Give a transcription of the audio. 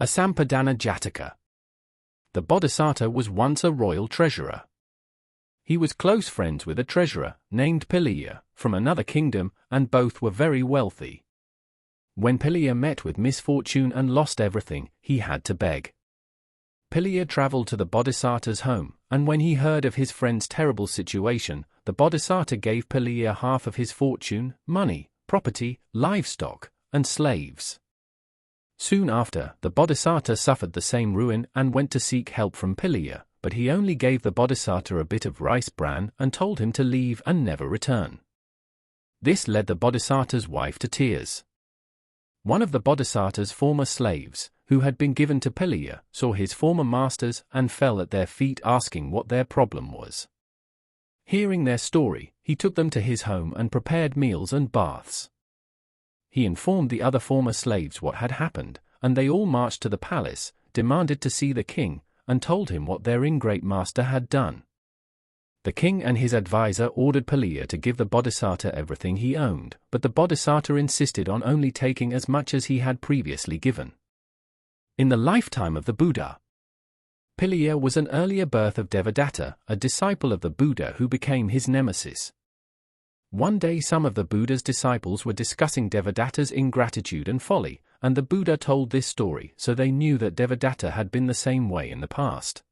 Asampadana Jataka. The Bodhisattva was once a royal treasurer. He was close friends with a treasurer, named Piliya, from another kingdom, and both were very wealthy. When Piliya met with misfortune and lost everything, he had to beg. Piliya traveled to the Bodhisattva's home, and when he heard of his friend's terrible situation, the Bodhisattva gave Piliya half of his fortune, money, property, livestock, and slaves. Soon after, the Bodhisattva suffered the same ruin and went to seek help from Piliya, but he only gave the Bodhisattva a bit of rice bran and told him to leave and never return. This led the Bodhisattva's wife to tears. One of the Bodhisattva's former slaves, who had been given to Piliya, saw his former masters and fell at their feet asking what their problem was. Hearing their story, he took them to his home and prepared meals and baths. He informed the other former slaves what had happened, and they all marched to the palace, demanded to see the king, and told him what their ingrate master had done. The king and his advisor ordered Piliya to give the Bodhisattva everything he owned, but the Bodhisattva insisted on only taking as much as he had previously given. In the lifetime of the Buddha, Piliya was an earlier birth of Devadatta, a disciple of the Buddha who became his nemesis. One day some of the Buddha's disciples were discussing Devadatta's ingratitude and folly, and the Buddha told this story so they knew that Devadatta had been the same way in the past.